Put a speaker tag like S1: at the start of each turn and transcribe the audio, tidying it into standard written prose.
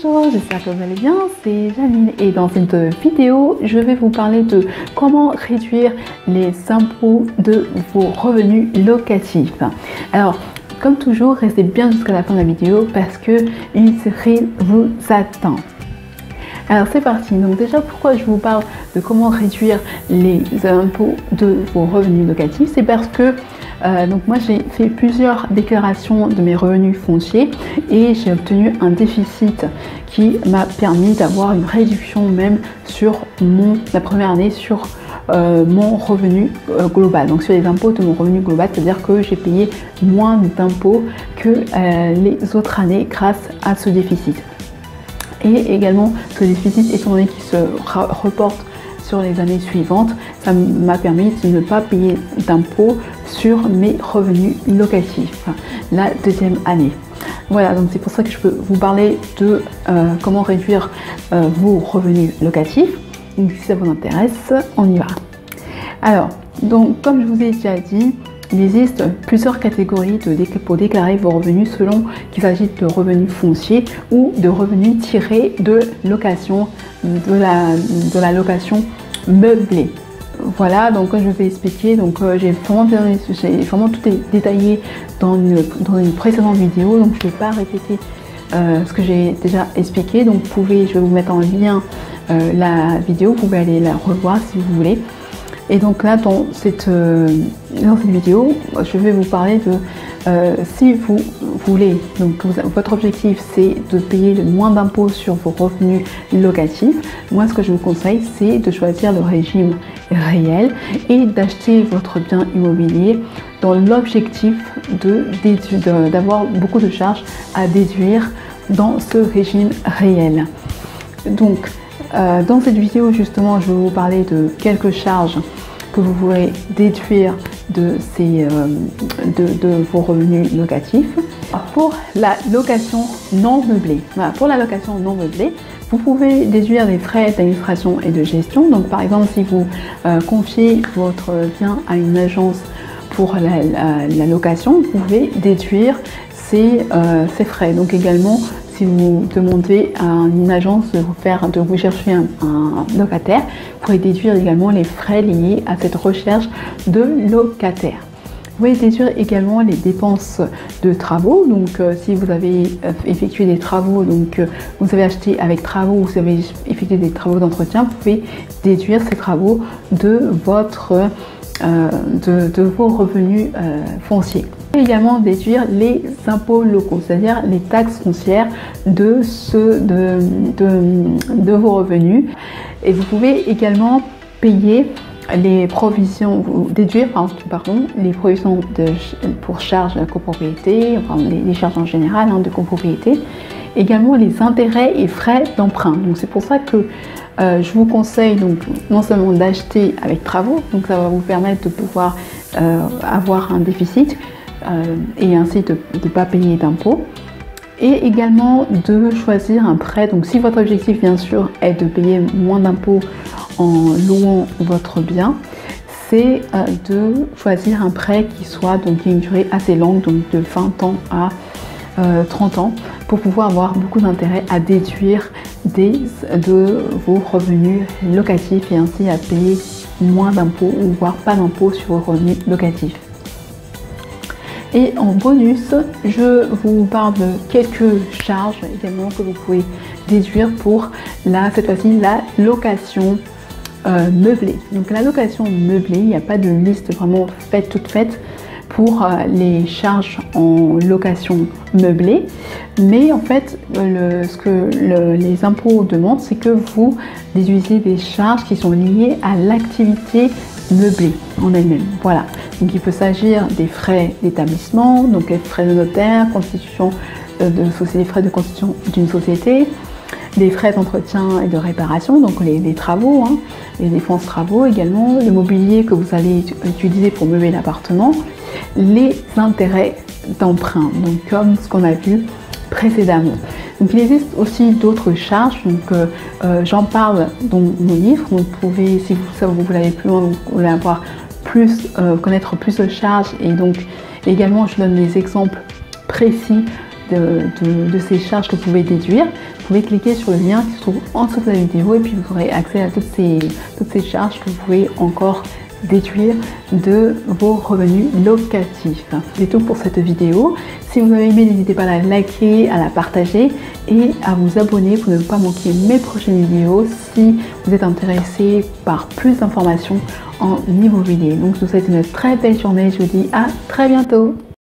S1: Bonjour, j'espère que vous allez bien, c'est Janine et dans cette vidéo, je vais vous parler de comment réduire les impôts de vos revenus locatifs. Alors, comme toujours, restez bien jusqu'à la fin de la vidéo parce que une série vous attend. Alors c'est parti, donc déjà pourquoi je vous parle de comment réduire les impôts de vos revenus locatifs, c'est parce que donc moi j'ai fait plusieurs déclarations de mes revenus fonciers et j'ai obtenu un déficit qui m'a permis d'avoir une réduction même sur la première année sur mon revenu global, donc sur les impôts de mon revenu global, c'est-à-dire que j'ai payé moins d'impôts que les autres années grâce à ce déficit. Et également ce déficit, étant donné qu'il se reporte sur les années suivantes, ça m'a permis de ne pas payer d'impôts sur mes revenus locatifs la deuxième année. Voilà, donc c'est pour ça que je peux vous parler de comment réduire vos revenus locatifs. Donc si ça vous intéresse, on y va. Alors, donc comme je vous ai déjà dit, il existe plusieurs catégories pour déclarer vos revenus selon qu'il s'agit de revenus fonciers ou de revenus tirés de location, de la location meublée. Voilà, donc comme je vous ai expliqué, donc j'ai vraiment tout détaillé dans une précédente vidéo, donc je ne vais pas répéter ce que j'ai déjà expliqué. Donc je vais vous mettre en lien la vidéo, vous pouvez aller la revoir si vous voulez. Et donc là, dans cette vidéo, je vais vous parler de si vous voulez, donc votre objectif c'est de payer le moins d'impôts sur vos revenus locatifs. Moi, ce que je vous conseille, c'est de choisir le régime réel et d'acheter votre bien immobilier dans l'objectif d'avoir beaucoup de charges à déduire dans ce régime réel. Donc, dans cette vidéo, justement, je vais vous parler de quelques charges que vous pourrez déduire de vos revenus locatifs. Pour la location non meublée, voilà, pour la location non meublée, vous pouvez déduire des frais d'administration et de gestion. Donc, par exemple, si vous confiez votre bien à une agence pour la location, vous pouvez déduire ces frais. Donc, également, si vous demandez à une agence de vous chercher un locataire, vous pourrez déduire également les frais liés à cette recherche de locataire. Vous pouvez déduire également les dépenses de travaux. Donc, si vous avez effectué des travaux, donc vous avez acheté avec travaux, vous avez effectué des travaux d'entretien, vous pouvez déduire ces travaux de vos revenus fonciers. Et également déduire les impôts locaux, c'est-à-dire les taxes foncières de vos revenus. Et vous pouvez également payer les provisions, déduire les provisions pour charges de copropriété, enfin les charges en général de copropriété, également les intérêts et frais d'emprunt. Donc c'est pour ça que je vous conseille donc non seulement d'acheter avec travaux, donc ça va vous permettre de pouvoir avoir un déficit et ainsi de ne pas payer d'impôts, et également de choisir un prêt. Donc si votre objectif bien sûr est de payer moins d'impôts en louant votre bien, c'est de choisir un prêt qui soit donc une durée assez longue, donc de 20 ans à 30 ans, pour pouvoir avoir beaucoup d'intérêt à déduire de vos revenus locatifs et ainsi à payer moins d'impôts ou voire pas d'impôts sur vos revenus locatifs. Et en bonus, je vous parle de quelques charges également que vous pouvez déduire pour cette fois-ci la location meublée. Donc la location meublée, il n'y a pas de liste vraiment toute faite pour les charges en location meublée, mais en fait ce que les impôts demandent, c'est que vous déduisez des charges qui sont liées à l'activité meublée en elle-même. Voilà, donc il peut s'agir des frais d'établissement, donc les frais de notaire, constitution les frais de constitution d'une société, des frais d'entretien et de réparation, donc les travaux, les dépenses travaux également, le mobilier que vous allez utiliser pour meubler l'appartement, les intérêts d'emprunt, donc comme ce qu'on a vu précédemment. Donc il existe aussi d'autres charges, donc j'en parle dans mon livre. Donc vous pouvez, si vous voulez aller plus loin, vous voulez avoir connaître plus de charges, et donc également je donne des exemples précis de ces charges que vous pouvez déduire, vous pouvez cliquer sur le lien qui se trouve en dessous de la vidéo et puis vous aurez accès à toutes ces charges que vous pouvez encore déduire de vos revenus locatifs. C'est tout pour cette vidéo. Si vous avez aimé, n'hésitez pas à la liker, à la partager et à vous abonner pour ne pas manquer mes prochaines vidéos si vous êtes intéressé par plus d'informations en immobilier. Donc je vous souhaite une très belle journée, je vous dis à très bientôt.